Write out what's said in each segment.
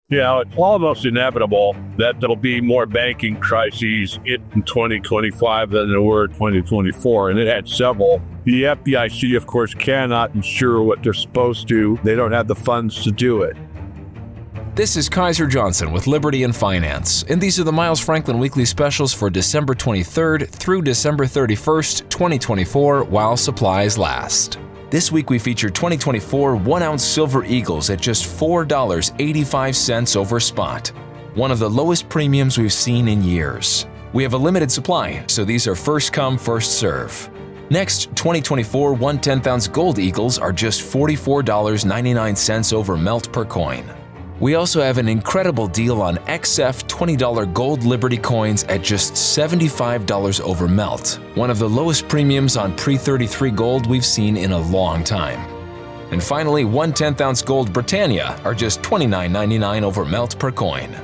Yeah, it's almost inevitable that there'll be more banking crises in 2025 than there were in 2024, and it had several. The FDIC, of course, cannot insure what they're supposed to. They don't have the funds to do it. This is Kaiser Johnson with Liberty and Finance, and these are the Miles Franklin Weekly Specials for December 23rd through December 31st, 2024, while supplies last. This week we feature 2024 1-ounce silver eagles at just $4.85 over spot, one of the lowest premiums we've seen in years. We have a limited supply, so these are first come, first serve. Next, 2024 1/10-ounce gold eagles are just $44.99 over melt per coin. We also have an incredible deal on XF $20 gold Liberty coins at just $75 over melt, one of the lowest premiums on pre-33 gold we've seen in a long time. And finally, 1/10-ounce Gold Britannia are just $29.99 over melt per coin.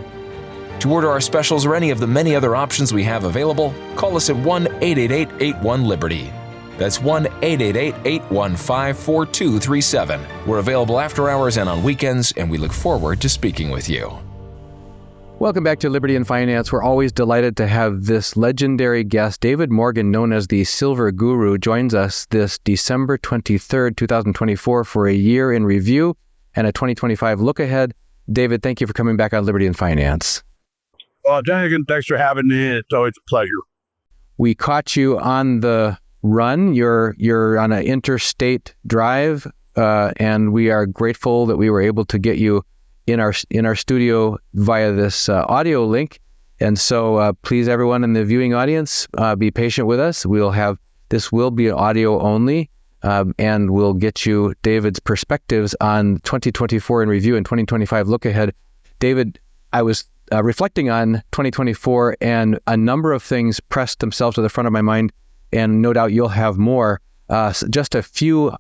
To order our specials or any of the many other options we have available, call us at 1-888-81-LIBERTY. That's 1-888-815-4237. We're available after hours and on weekends, and we look forward to speaking with you. Welcome back to Liberty and Finance. We're always delighted to have this legendary guest. David Morgan, known as the Silver Guru, joins us this December 23rd, 2024 for a year in review and a 2025 look ahead. David, thank you for coming back on Liberty and Finance. Well, Jonathan, thanks for having me. It's always a pleasure. We caught you on the run. You're on an interstate drive, and we are grateful that we were able to get you in our studio via this audio link. And so please, everyone in the viewing audience, be patient with us. This will be audio only, and we'll get you David's perspectives on 2024 in review and 2025 look ahead. David, I was reflecting on 2024, and a number of things pressed themselves to the front of my mind, and no doubt you'll have more. Just a few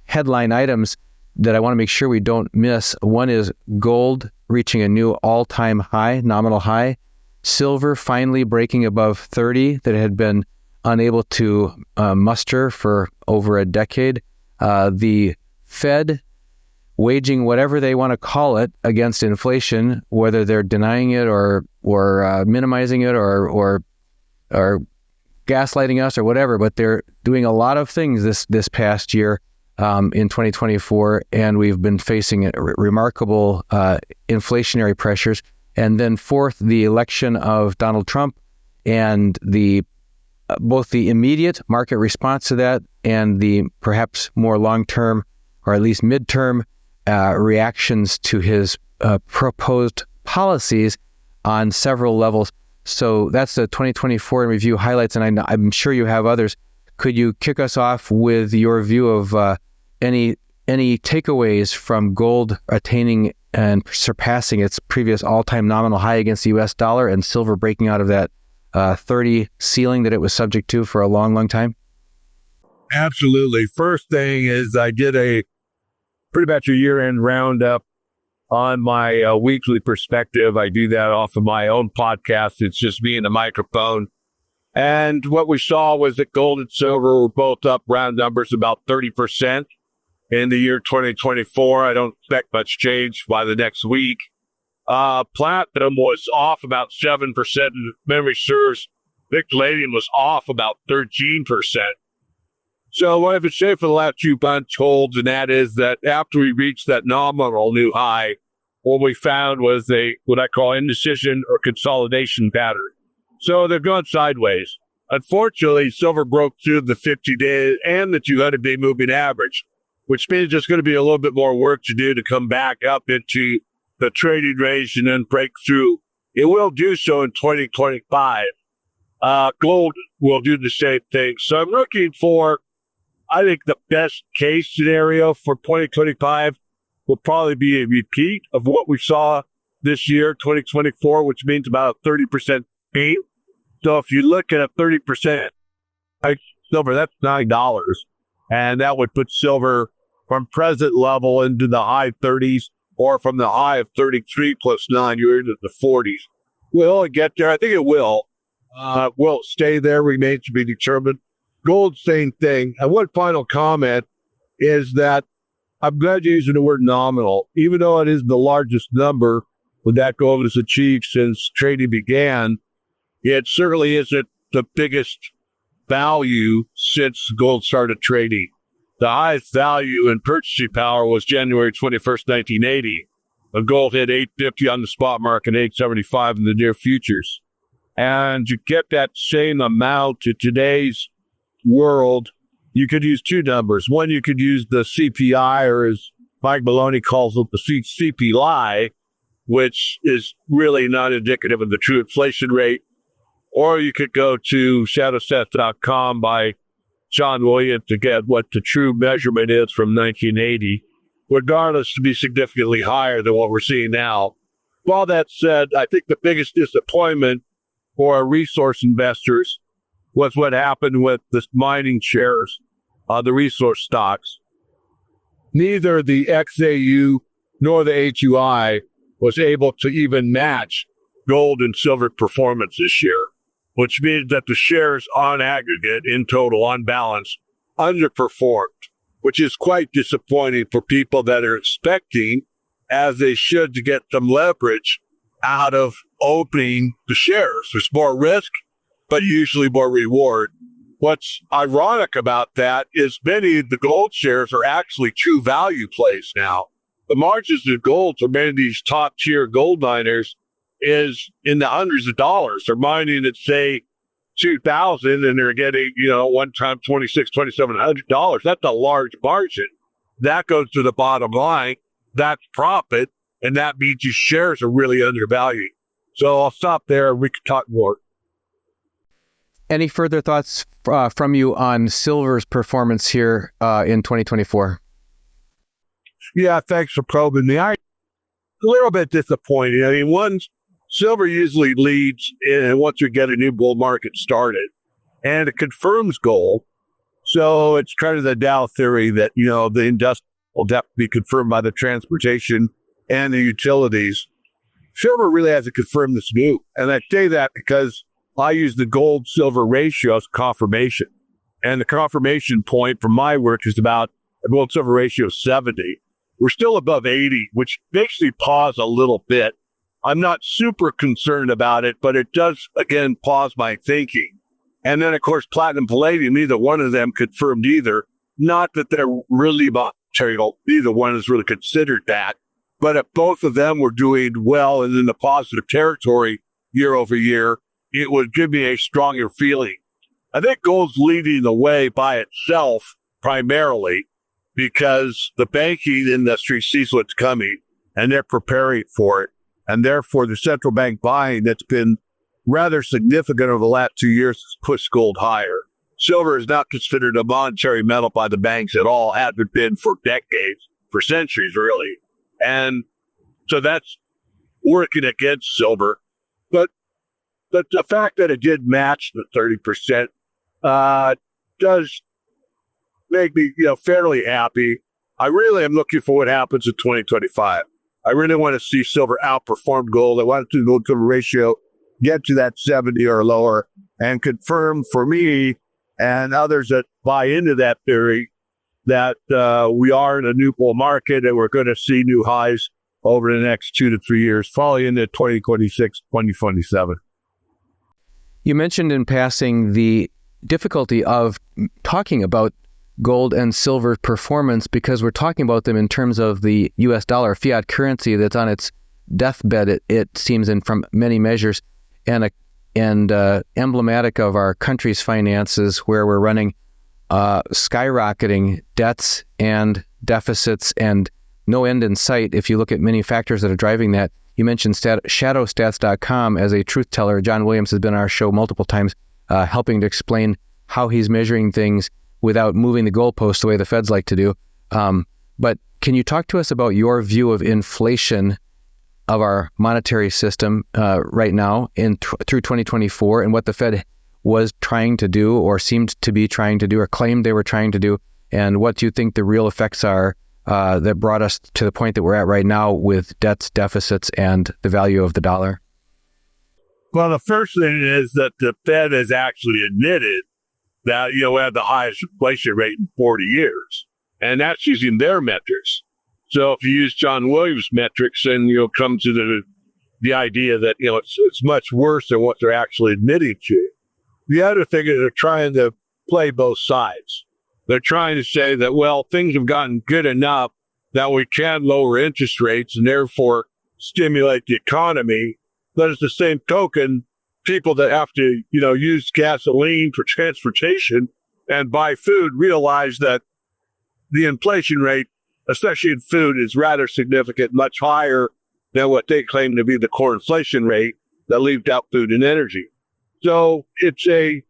headline items that I want to make sure we don't miss. One is gold reaching a new all-time high, nominal high. Silver finally breaking above 30 that it had been unable to muster for over a decade. The Fed waging whatever they want to call it against inflation, whether they're denying it or minimizing it or gaslighting us or whatever, but they're doing a lot of things this past year in 2024, and we've been facing remarkable inflationary pressures. And then fourth, the election of Donald Trump and both the immediate market response to that and the perhaps more long-term or at least midterm reactions to his proposed policies on several levels. So that's the 2024 in review highlights, and I'm sure you have others. Could you kick us off with your view of any takeaways from gold attaining and surpassing its previous all-time nominal high against the U.S. dollar, and silver breaking out of that 30 ceiling that it was subject to for a long, long time? Absolutely. First thing is I did a pretty much a year-end roundup on my weekly perspective. I do that off of my own podcast. It's just me and the microphone. And what we saw was that gold and silver were both up round numbers about 30% in the year 2024. I don't expect much change by the next week. Platinum was off about 7%. And if memory serves, palladium was off about 13%. So what I've been saying for the last few months holds, and that is that after we reached that nominal new high, what we found was what I call indecision or consolidation pattern. So they've gone sideways. Unfortunately, silver broke through the 50-day and the 200-day moving average, which means there's going to be a little bit more work to do to come back up into the trading range and then break through. It will do so in 2025. Gold will do the same thing. So I'm looking for, I think the best case scenario for 2025 will probably be a repeat of what we saw this year, 2024, which means about a 30% gain. So if you look at a 30% silver, that's $9. And that would put silver from present level into the high 30s, or from the high of 33 plus 9, you're into the 40s. Will it get there? I think it will. Will it stay there? Remains to be determined. Gold, same thing. And one final comment is that I'm glad you're using the word nominal. Even though it is the largest number, what that goal has achieved since trading began, it certainly isn't the biggest value since gold started trading. The highest value in purchasing power was January 21st, 1980. The gold hit 850 on the spot market, 875 in the near futures. And to get that same amount to today's world, you could use two numbers. One, you could use the CPI, or as Mike Maloney calls it, the CPI, which is really not indicative of the true inflation rate. Or you could go to shadowstats.com by John Williams to get what the true measurement is from 1980, regardless to be significantly higher than what we're seeing now. With all that said, I think the biggest disappointment for our resource investors was what happened with the mining shares, the resource stocks. Neither the XAU nor the HUI was able to even match gold and silver performance this year, which means that the shares on aggregate, in total, on balance, underperformed, which is quite disappointing for people that are expecting, as they should, to get some leverage out of opening the shares. There's more risk, but usually more reward. What's ironic about that is many of the gold shares are actually true value plays now. The margins of gold for many of these top-tier gold miners is in the hundreds of dollars. They're mining at, say, $2,000, and they're getting, one time $2,600, $2,700. That's a large margin. That goes to the bottom line. That's profit, and that means your shares are really undervalued. So I'll stop there. We could talk more. Any further thoughts from you on silver's performance here in 2024? Yeah, thanks for probing me. I'm a little bit disappointed. I mean, silver usually leads in once we get a new bull market started, and it confirms gold. So it's kind of the Dow theory that, the industrial will definitely be confirmed by the transportation and the utilities. Silver really hasn't confirmed this new. And I say that because I use the gold-silver ratio as confirmation. And the confirmation point from my work is about a gold-silver ratio of 70. We're still above 80, which makes me pause a little bit. I'm not super concerned about it, but it does, again, pause my thinking. And then, of course, platinum, palladium, neither one of them confirmed either. Not that they're really material. Neither one is really considered that. But if both of them were doing well and in the positive territory year over year, it would give me a stronger feeling. I think gold's leading the way by itself primarily because the banking industry sees what's coming and they're preparing for it. And therefore, the central bank buying that's been rather significant over the last 2 years has pushed gold higher. Silver is not considered a monetary metal by the banks at all, hasn't been for decades, for centuries, really. And so that's working against silver. But the fact that it did match the 30% does make me, fairly happy. I really am looking for what happens in 2025. I really want to see silver outperform gold. I want to see the gold-silver ratio get to that 70 or lower and confirm for me and others that buy into that theory that we are in a new bull market and we're going to see new highs over the next 2 to 3 years, falling into 2026, 2027. You mentioned in passing the difficulty of talking about gold and silver performance because we're talking about them in terms of the U.S. dollar, fiat currency that's on its deathbed, it seems, and from many measures, and emblematic of our country's finances where we're running skyrocketing debts and deficits and no end in sight. If you look at many factors that are driving that, you mentioned shadowstats.com as a truth teller. John Williams has been on our show multiple times helping to explain how he's measuring things without moving the goalposts the way the feds like to do. But can you talk to us about your view of inflation of our monetary system right now through 2024 and what the Fed was trying to do or seemed to be trying to do or claimed they were trying to do, and what do you think the real effects are that brought us to the point that we're at right now with debts, deficits, and the value of the dollar? Well, the first thing is that the Fed has actually admitted that, we have the highest inflation rate in 40 years, and that's using their metrics. So if you use John Williams' metrics and you'll come to the the idea that, it's much worse than what they're actually admitting to. The other thing is they're trying to play both sides. They're trying to say that, well, things have gotten good enough that we can lower interest rates and therefore stimulate the economy. But at the same token, people that have to, use gasoline for transportation and buy food realize that the inflation rate, especially in food, is rather significant, much higher than what they claim to be the core inflation rate that leaves out food and energy. So it's a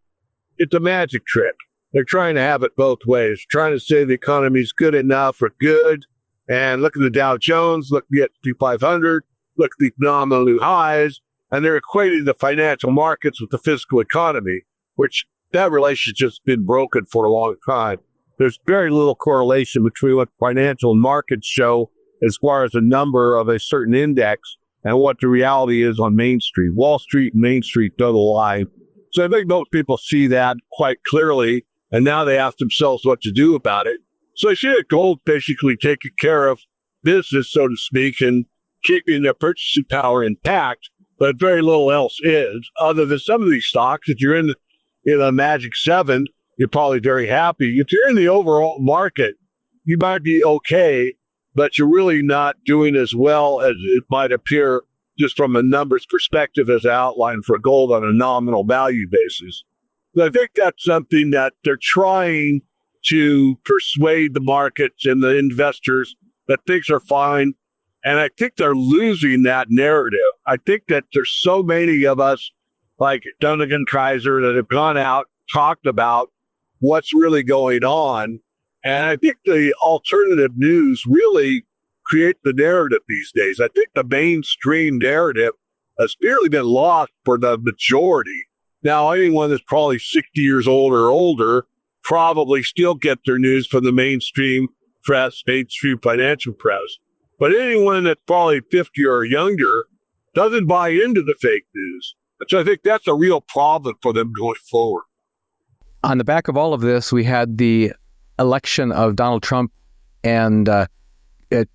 magic trick. They're trying to have it both ways, trying to say the economy's good enough or good. And look at the Dow Jones, look at the S&P 500, look at the phenomenal new highs. And they're equating the financial markets with the physical economy, which that relationship's been broken for a long time. There's very little correlation between what financial markets show as far as the number of a certain index and what the reality is on Main Street. Wall Street and Main Street don't align. So I think most people see that quite clearly, and now they ask themselves what to do about it. So I see that gold basically taking care of business, so to speak, and keeping their purchasing power intact, but very little else is, other than some of these stocks. If you're in a Magic 7, you're probably very happy. If you're in the overall market, you might be okay, but you're really not doing as well as it might appear just from a numbers perspective as outlined for gold on a nominal value basis. But I think that's something that they're trying to persuade the markets and the investors that things are fine. And I think they're losing that narrative. I think that there's so many of us, like Dunnigan Kaiser, that have gone out, talked about what's really going on. And I think the alternative news really create the narrative these days. I think the mainstream narrative has nearly been lost for the majority. Now, anyone that's probably 60 years old or older probably still get their news from the mainstream press, mainstream financial press. But anyone that's probably 50 or younger doesn't buy into the fake news. So I think that's a real problem for them going forward. On the back of all of this, we had the election of Donald Trump and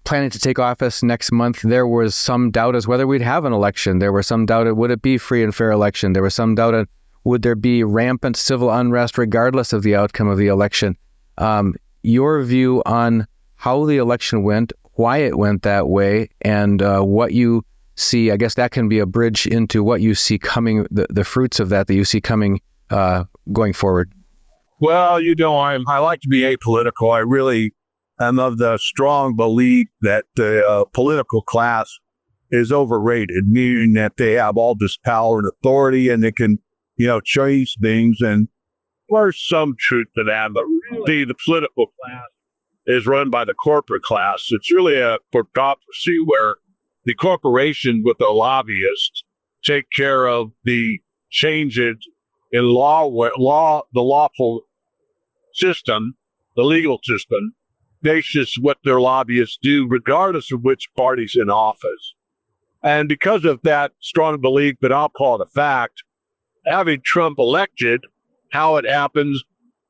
planning to take office next month. There was some doubt as whether we'd have an election. There was some doubt, would it be free and fair election? There was some doubt, would there be rampant civil unrest regardless of the outcome of the election? Your view on how the election went, why it went that way, and what you see, I guess that can be a bridge into what you see coming, the fruits of that you see coming going forward. Well, I like to be apolitical. I really am of the strong belief that the political class is overrated, meaning that they have all this power and authority and they can, change things. And there's some truth to that, but really the political class is run by the corporate class. It's really a corporatocracy where the corporations with the lobbyists take care of the changes in the lawful system, the legal system, basis what their lobbyists do, regardless of which party's in office. And because of that strong belief, but I'll call it a fact, having Trump elected, how it happens,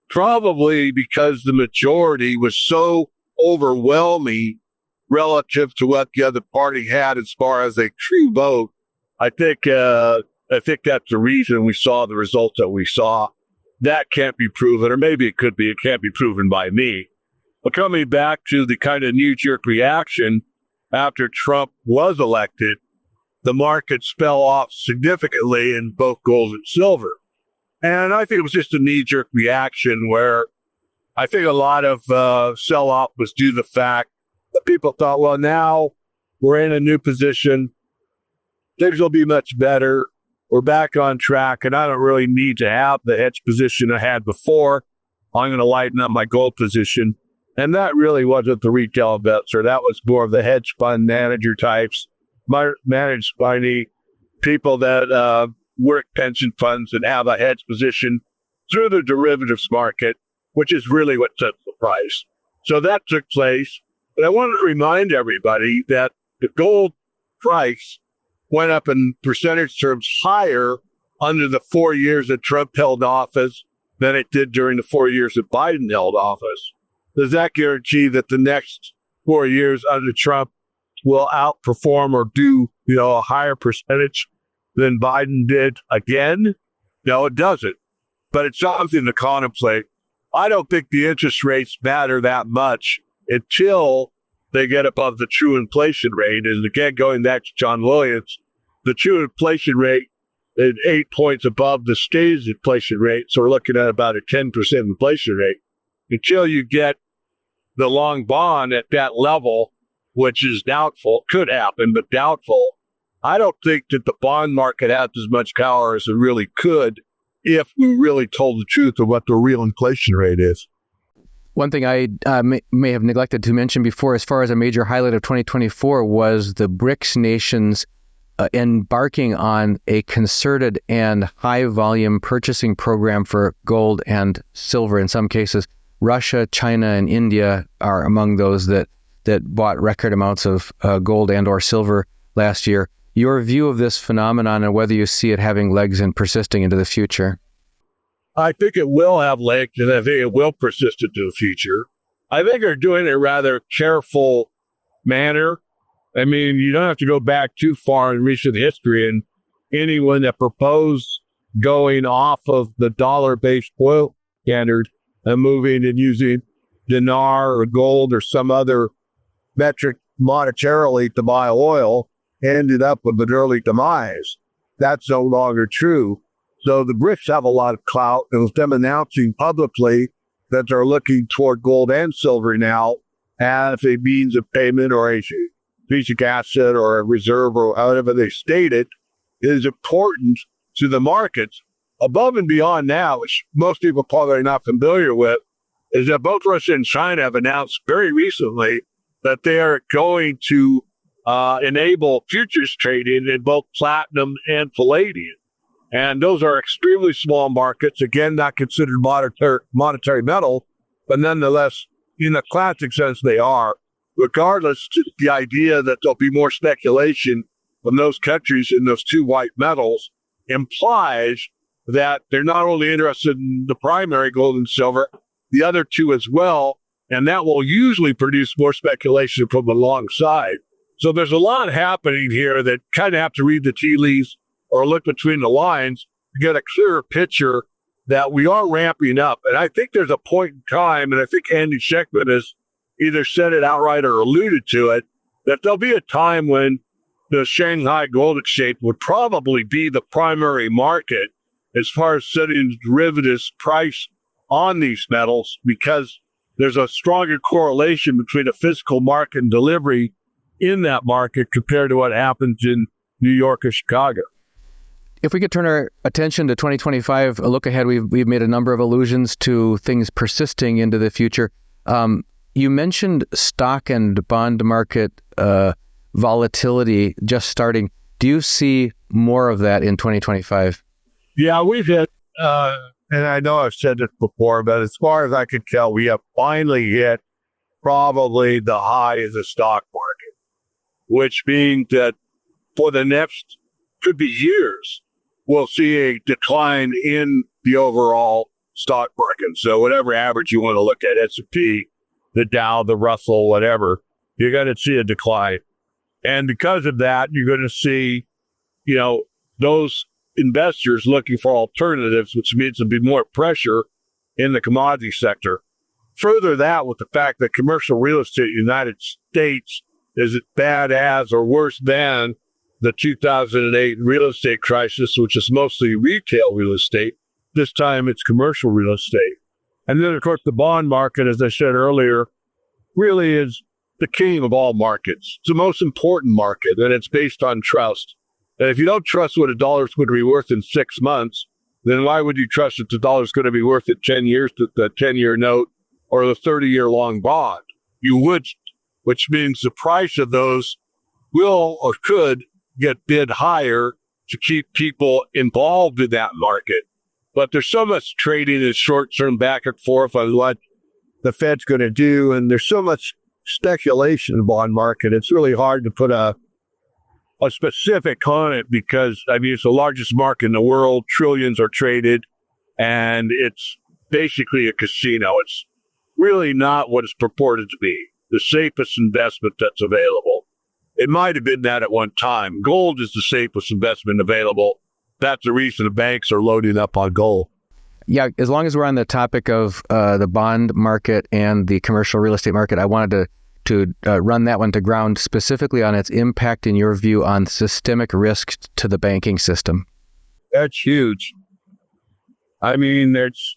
probably because the majority was so overwhelming relative to what the other party had as far as a true vote. I think that's the reason we saw the results that we saw. That can't be proven, or maybe it could be. It can't be proven by me. But coming back to the kind of knee-jerk reaction after Trump was elected, the markets fell off significantly in both gold and silver. And I think it was just a knee-jerk reaction where I think a lot of sell-off was due to the fact that people thought, well, now we're in a new position. Things will be much better. We're back on track, and I don't really need to have the hedge position I had before. I'm going to lighten up my gold position. And that really wasn't the retail investor. That was more of the hedge fund manager types, managed by the people that work pension funds and have a hedge position through the derivatives market, which is really what sets the price. So that took place. But I want to remind everybody that the gold price went up in percentage terms higher under the 4 years that Trump held office than it did during the 4 years that Biden held office. Does that guarantee that the next 4 years under Trump will outperform or do, a higher percentage than Biden did again? No, it doesn't. But it's something to contemplate. I don't think the interest rates matter that much until they get above the true inflation rate. And again, going back to John Williams, the true inflation rate is 8 points above the stated inflation rate. So we're looking at about a 10% inflation rate. Until you get the long bond at that level, which is doubtful, could happen, but doubtful, I don't think that the bond market has as much power as it really could if we really told the truth of what the real inflation rate is. One thing I may have neglected to mention before, as far as a major highlight of 2024, was the BRICS nations embarking on a concerted and high-volume purchasing program for gold and silver. In some cases, Russia, China, and India are among those that bought record amounts of gold and or silver last year. Your view of this phenomenon and whether you see it having legs and persisting into the future? I think it will have legs, and I think it will persist into the future. I think they're doing it in a rather careful manner. I mean, you don't have to go back too far in recent history, and anyone that proposed going off of the dollar-based oil standard and moving and using dinar or gold or some other metric monetarily to buy oil ended up with an early demise. That's no longer true. So the BRICS have a lot of clout, and with them announcing publicly that they're looking toward gold and silver now as a means of payment or a strategic asset or a reserve or however they state it, is important to the markets. Above and beyond now, which most people probably are not familiar with, is that both Russia and China have announced very recently that they are going to enable futures trading in both platinum and palladium. And those are extremely small markets, again, not considered monetary metal, but nonetheless, in the classic sense, they are. Regardless, the idea that there'll be more speculation from those countries in those two white metals implies that they're not only interested in the primary gold and silver, the other two as well, and that will usually produce more speculation from the long side. So there's a lot happening here that kind of have to read the tea leaves or look between the lines to get a clearer picture that we are ramping up. And I think there's a point in time, and I think Andy Sheckman has either said it outright or alluded to it, that there'll be a time when the Shanghai Gold Exchange would probably be the primary market as far as setting derivatives price on these metals, because there's a stronger correlation between a physical market and delivery in that market compared to what happens in New York or Chicago. If we could turn our attention to 2025, a look ahead, we've made a number of allusions to things persisting into the future. You mentioned stock and bond market volatility just starting. Do you see more of that in 2025? Yeah, we've hit, and I know I've said this before, but as far as I can tell, we have finally hit probably the high of the stock market, which means that for the next, could be years, we'll see a decline in the overall stock market. So whatever average you want to look at, S&P, the Dow, the Russell, whatever, you're going to see a decline. And because of that, you're going to see, those investors looking for alternatives, which means there'll be more pressure in the commodity sector. Further that with the fact that commercial real estate in the United States is as bad as or worse than the 2008 real estate crisis, which is mostly retail real estate. This time it's commercial real estate. And then, of course, the bond market, as I said earlier, really is the king of all markets. It's the most important market, and it's based on trust. And if you don't trust what a dollar is going to be worth in 6 months, then why would you trust that the dollar is going to be worth in 10 years, the 10-year note or the 30-year long bond? You would, which means the price of those will or could get bid higher to keep people involved in that market. But there's so much trading in short-term back and forth on what the Fed's going to do, and there's so much speculation in the bond market. It's really hard to put a specific on it because, it's the largest market in the world. Trillions are traded, and it's basically a casino. It's really not what it's purported to be, the safest investment that's available. It might have been that at one time. Gold is the safest investment available. That's the reason the banks are loading up on gold. Yeah, as long as we're on the topic of the bond market and the commercial real estate market, I wanted to run that one to ground specifically on its impact, in your view, on systemic risk to the banking system. That's huge. I mean, it's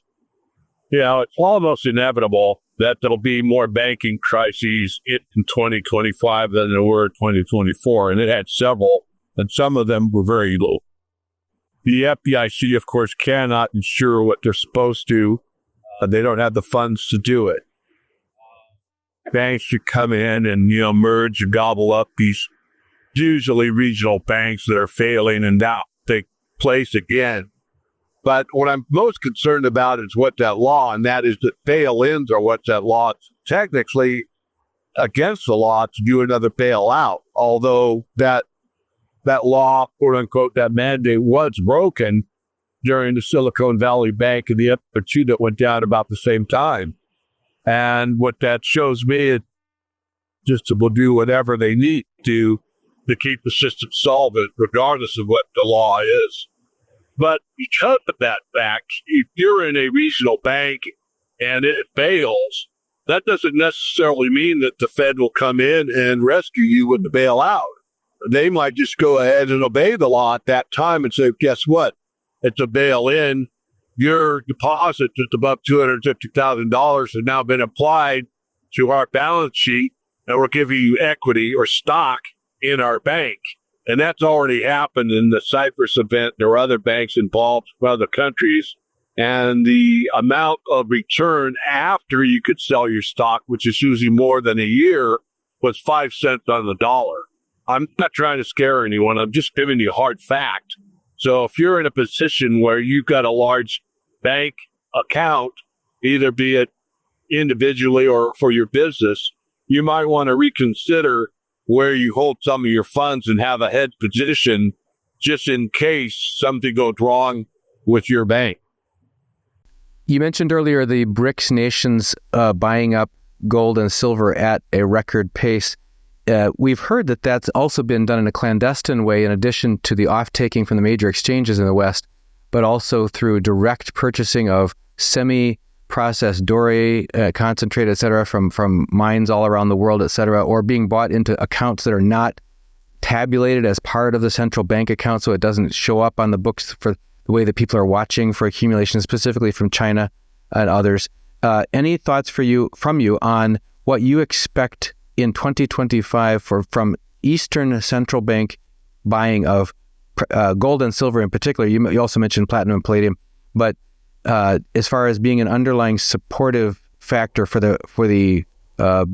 almost inevitable that there'll be more banking crises in 2025 than there were in 2024. And it had several, and some of them were very low. The FDIC, of course, cannot insure what they're supposed to. They don't have the funds to do it. Banks should come in and, merge and gobble up these usually regional banks that are failing and now take place again. But what I'm most concerned about is what that law, and that is that bail-ins are what that law is technically against the law to do another bailout, although that law, quote unquote, that mandate was broken during the Silicon Valley Bank and the other two that went down about the same time. And what that shows me is just will do whatever they need to keep the system solvent, regardless of what the law is. But because of that fact, if you're in a regional bank and it fails, that doesn't necessarily mean that the Fed will come in and rescue you with the bailout. They might just go ahead and obey the law at that time and say, guess what? It's a bail-in. Your deposit that's above $250,000 has now been applied to our balance sheet, and we're giving you equity or stock in our bank. And that's already happened in the Cyprus event. There were other banks involved from other countries. And the amount of return after you could sell your stock, which is usually more than a year, was 5 cents on the dollar. I'm not trying to scare anyone. I'm just giving you a hard fact. So if you're in a position where you've got a large bank account, either be it individually or for your business, you might want to reconsider where you hold some of your funds and have a hedge position just in case something goes wrong with your bank. You mentioned earlier the BRICS nations buying up gold and silver at a record pace. We've heard that that's also been done in a clandestine way, in addition to the off-taking from the major exchanges in the West, but also through direct purchasing of semi-processed doré, concentrate, et cetera, from mines all around the world, et cetera, or being bought into accounts that are not tabulated as part of the central bank account, so it doesn't show up on the books for the way that people are watching for accumulation, specifically from China and others. Any thoughts from you on what you expect in 2025 from Eastern central bank buying of gold and silver in particular? You also mentioned platinum and palladium, but as far as being an underlying supportive factor for the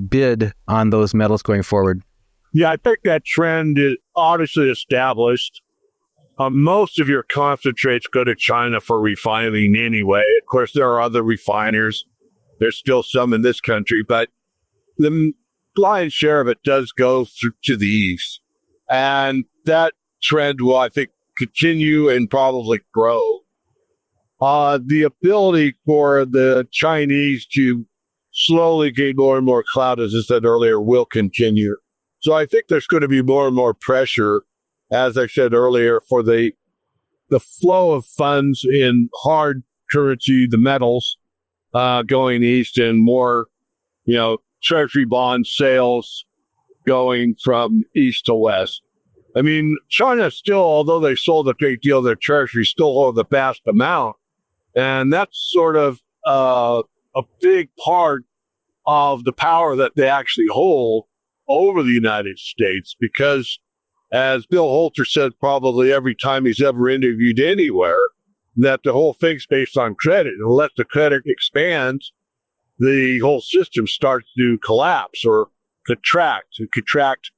bid on those metals going forward? Yeah, I think that trend is obviously established. Most of your concentrates go to China for refining anyway. Of course, there are other refiners. There's still some in this country, but the lion's share of it does go to the east. And that trend will, I think, continue and probably grow. The ability for the Chinese to slowly gain more and more clout, as I said earlier, will continue. So I think there's going to be more and more pressure, as I said earlier, for the flow of funds in hard currency, the metals, going east, and more, treasury bond sales going from east to west. I mean, China still, although they sold a great deal of their treasury, still hold the vast amount. And that's sort of a big part of the power that they actually hold over the United States, because as Bill Holter said probably every time he's ever interviewed anywhere, that the whole thing's based on credit. And unless the credit expands, the whole system starts to collapse or contract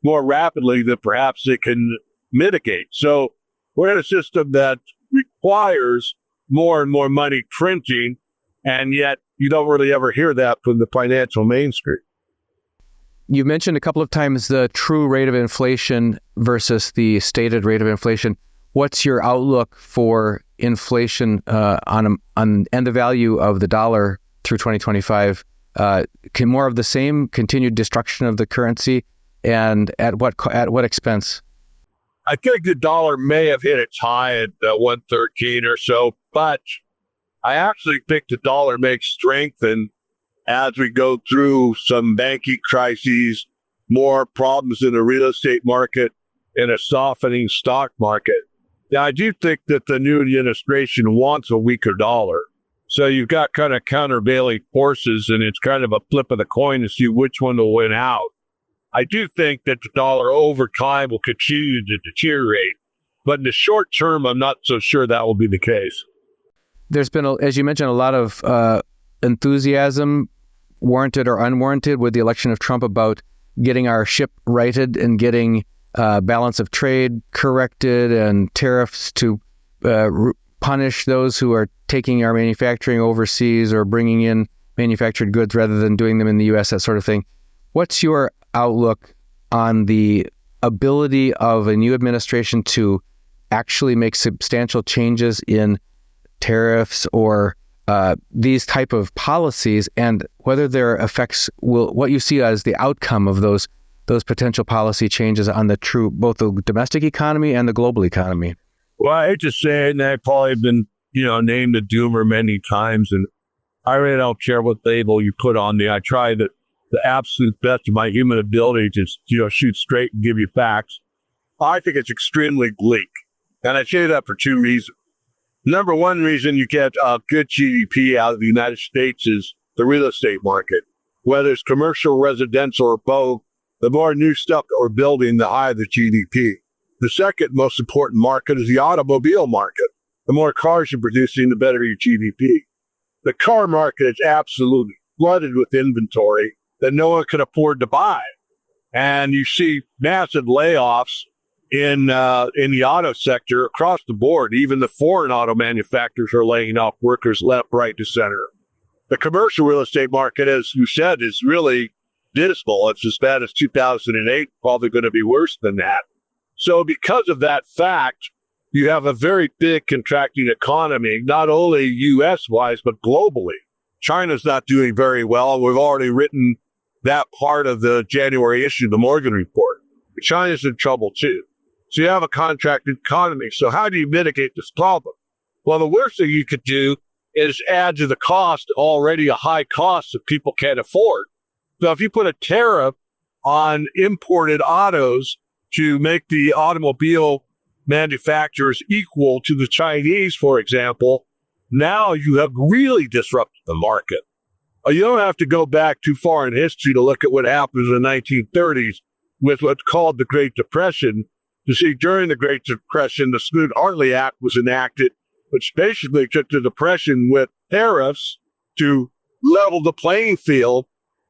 more rapidly than perhaps it can mitigate. So we're in a system that requires more and more money printing, and yet you don't really ever hear that from the financial mainstream. You mentioned a couple of times the true rate of inflation versus the stated rate of inflation. What's your outlook for inflation and the value of the dollar through 2025? Can more of the same, continued destruction of the currency, and at what expense? I think the dollar may have hit its high at 113 or so, but I actually think the dollar may strengthen as we go through some banking crises, more problems in the real estate market, and a softening stock market. Now, I do think that the new administration wants a weaker dollar. So you've got kind of countervailing forces, and it's kind of a flip of the coin to see which one will win out. I do think that the dollar over time will continue to deteriorate, but in the short term, I'm not so sure that will be the case. There's been, as you mentioned, a lot of enthusiasm, warranted or unwarranted, with the election of Trump about getting our ship righted and getting balance of trade corrected and tariffs to punish those who are taking our manufacturing overseas or bringing in manufactured goods rather than doing them in the U.S., that sort of thing. What's your outlook on the ability of a new administration to actually make substantial changes in tariffs or these type of policies, and whether their effects what you see as the outcome of those potential policy changes on both the domestic economy and the global economy? Well, I hate to say it, and I've probably been, named a doomer many times, and I really don't care what label you put on me. I try the absolute best of my human ability to, shoot straight and give you facts. I think it's extremely bleak, and I say that for two reasons. Number one reason you get good GDP out of the United States is the real estate market. Whether it's commercial, residential, or both, the more new stuff that we're building, the higher the GDP. The second most important market is the automobile market. The more cars you're producing, the better your GDP. The car market is absolutely flooded with inventory that no one can afford to buy. And you see massive layoffs in the auto sector across the board. Even the foreign auto manufacturers are laying off workers left, right, to center. The commercial real estate market, as you said, is really dismal. It's as bad as 2008, probably going to be worse than that. So because of that fact, you have a very big contracting economy, not only U.S.-wise, but globally. China's not doing very well. We've already written that part of the January issue of the Morgan Report. China's in trouble, too. So you have a contracted economy. So how do you mitigate this problem? Well, the worst thing you could do is add to the cost, already a high cost that people can't afford. So if you put a tariff on imported autos to make the automobile manufacturers equal to the Chinese, for example, now you have really disrupted the market. You don't have to go back too far in history to look at what happened in the 1930s with what's called the Great Depression. You see, during the Great Depression, the Smoot-Hartley Act was enacted, which basically took the Depression with tariffs to level the playing field,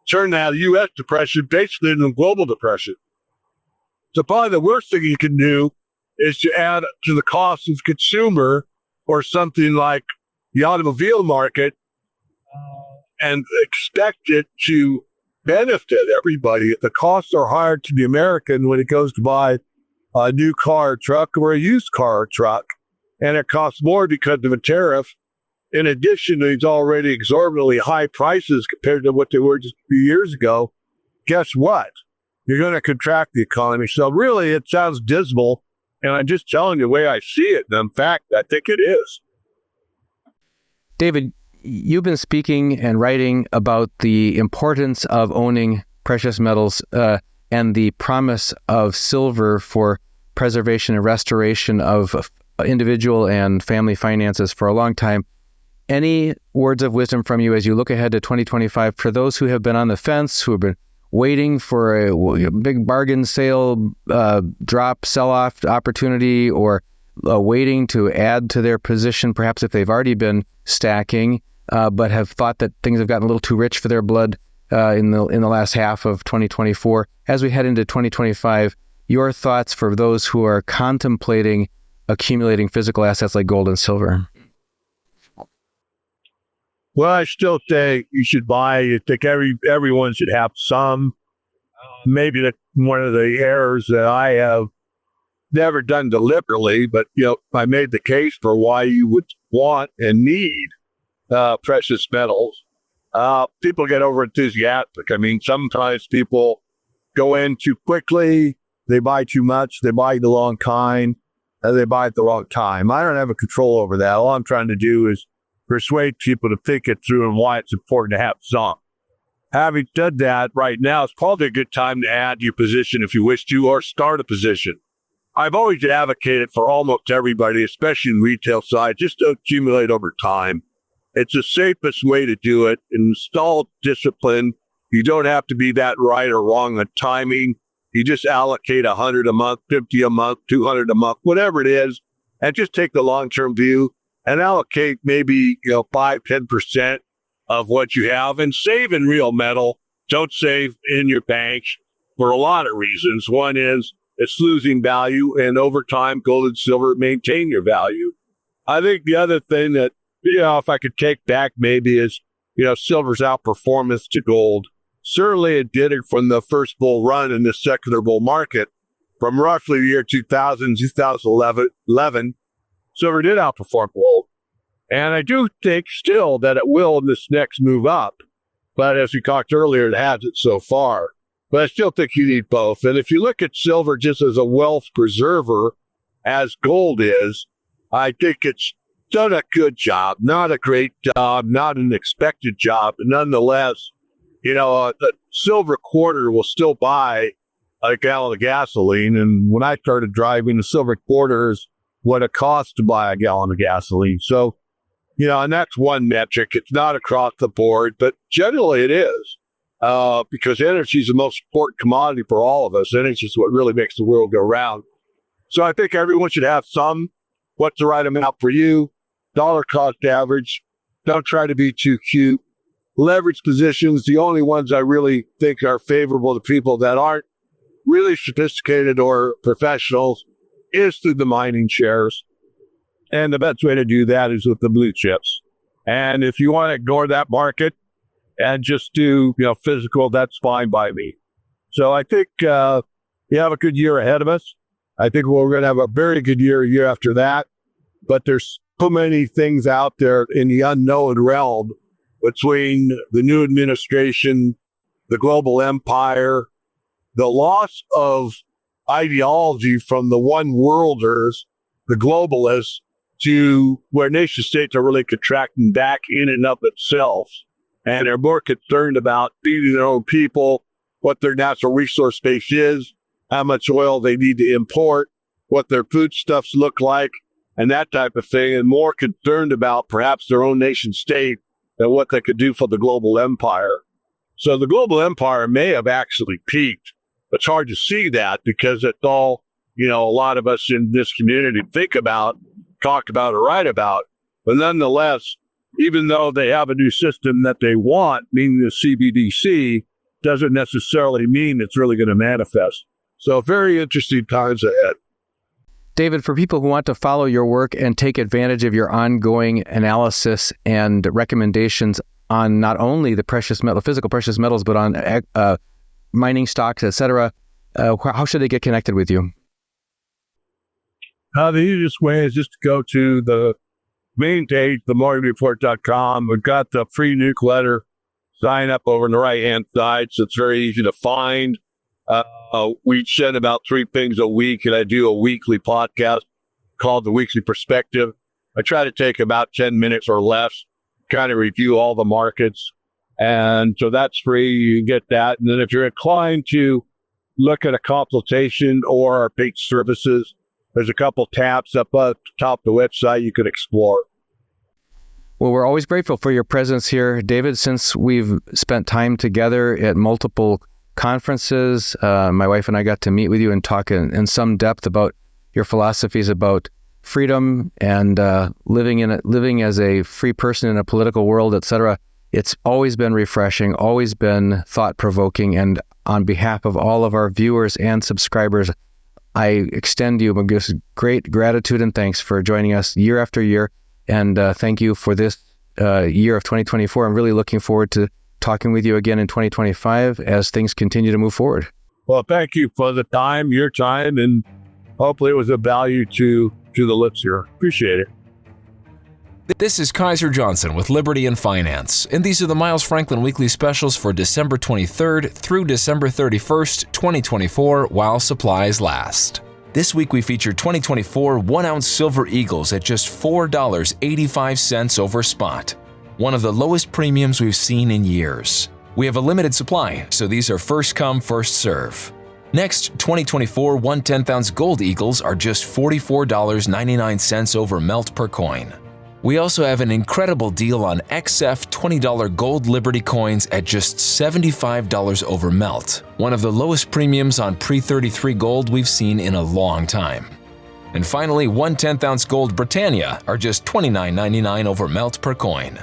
turn that U.S. Depression basically into a global depression. So probably the worst thing you can do is to add to the cost of consumer or something like the automobile market and expect it to benefit everybody. The costs are higher to the American when it goes to buy a new car or truck or a used car or truck, and it costs more because of a tariff. In addition to these already exorbitantly high prices compared to what they were just a few years ago, guess what? You're going to contract the economy. So really, it sounds dismal, and I'm just telling you the way I see it. And in fact, I think it is. David, you've been speaking and writing about the importance of owning precious metals and the promise of silver for preservation and restoration of individual and family finances for a long time. Any words of wisdom from you as you look ahead to 2025 for those who have been on the fence, who have been waiting for a big bargain sale, drop, sell-off opportunity, or waiting to add to their position, perhaps if they've already been stacking, but have thought that things have gotten a little too rich for their blood in the last half of 2024. As we head into 2025, your thoughts for those who are contemplating accumulating physical assets like gold and silver? Well, I still say you should buy. I think everyone should have some. Maybe that's one of the errors that I have never done deliberately, but I made the case for why you would want and need precious metals. People get over enthusiastic. I mean, sometimes people go in too quickly, they buy too much, they buy the wrong kind, and they buy at the wrong time. I don't have a control over that. All I'm trying to do is persuade people to think it through and why it's important to have some. Having said that, right now it's probably a good time to add your position if you wish to, or start a position. I've always advocated for almost everybody, especially in retail side, just to accumulate over time. It's the safest way to do it. Install discipline. You don't have to be that right or wrong on timing. You just allocate 100 a month, 50 a month, 200 a month, whatever it is, and just take the long-term view and allocate maybe 5, 10% of what you have, and save in real metal. Don't save in your bank for a lot of reasons. One is it's losing value, and over time, gold and silver maintain your value. I think the other thing that, if I could take back maybe is, silver's outperformance to gold. Certainly it did it from the first bull run in the secular bull market. From roughly the year 2000, 2011, silver did outperform gold. And I do think still that it will in this next move up. But as we talked earlier, it hasn't so far. But I still think you need both. And if you look at silver just as a wealth preserver, as gold is, I think it's done a good job. Not a great job, not an expected job. But nonetheless, a silver quarter will still buy a gallon of gasoline. And when I started driving, the silver quarter is what it costs to buy a gallon of gasoline. So, and that's one metric. It's not across the board, but generally it is. Because energy is the most important commodity for all of us. Energy is what really makes the world go round. So I think everyone should have some. What's the right amount for you? Dollar cost average. Don't try to be too cute. Leverage positions, the only ones I really think are favorable to people that aren't really sophisticated or professionals, is through the mining shares. And the best way to do that is with the blue chips. And if you want to ignore that market and just do, physical, that's fine by me. So I think we have a good year ahead of us. I think we're going to have a very good year after that. But there's so many things out there in the unknown realm between the new administration, the global empire, the loss of ideology from the one-worlders, the globalists, to where nation states are really contracting back in and of itself. And they're more concerned about feeding their own people, what their natural resource base is, how much oil they need to import, what their foodstuffs look like, and that type of thing, and more concerned about perhaps their own nation state than what they could do for the global empire. So the global empire may have actually peaked. It's hard to see that because it's all, a lot of us in this community think about, talk about, or write about. But nonetheless, even though they have a new system that they want, meaning the CBDC, doesn't necessarily mean it's really going to manifest. So very interesting times ahead. David, for people who want to follow your work and take advantage of your ongoing analysis and recommendations on not only the physical precious metals, but on mining stocks, etc., how should they get connected with you? The easiest way is just to go to the main page, themorningreport.com. We've got the free newsletter. Sign up over on the right-hand side, so it's very easy to find. We send about 3 things a week, and I do a weekly podcast called The Weekly Perspective. I try to take about 10 minutes or less, kind of review all the markets. And so that's free. You get that. And then if you're inclined to look at a consultation or our paid services, there's a couple tabs up at the top of the website you could explore. Well, we're always grateful for your presence here, David, since we've spent time together at multiple conferences. My wife and I got to meet with you and talk in some depth about your philosophies about freedom and living as a free person in a political world, etc. It's always been refreshing, always been thought-provoking, and on behalf of all of our viewers and subscribers, I extend you just great gratitude and thanks for joining us year after year, and thank you for this year of 2024. I'm really looking forward to talking with you again in 2025 as things continue to move forward. Well, thank you for the time, your time, and hopefully it was of value to the listeners. Appreciate it. This is Kaiser Johnson with Liberty and Finance, and these are the Miles Franklin Weekly Specials for December 23rd through December 31st, 2024, while supplies last. This week we feature 2024 1-ounce silver eagles at just $4.85 over spot, one of the lowest premiums we've seen in years. We have a limited supply, so these are first come, first serve. Next, 2024 1/10-ounce gold eagles are just $44.99 over melt per coin. We also have an incredible deal on XF $20 gold Liberty coins at just $75 over melt, one of the lowest premiums on pre-33 gold we've seen in a long time. And finally, 1/10-ounce Gold Britannia are just $29.99 over melt per coin.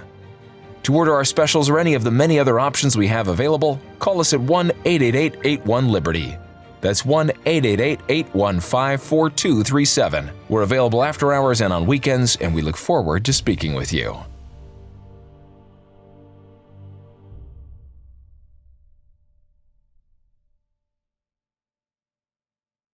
To order our specials or any of the many other options we have available, call us at 1-888-81-LIBERTY. That's 1-888-815-4237. We're available after hours and on weekends, and we look forward to speaking with you.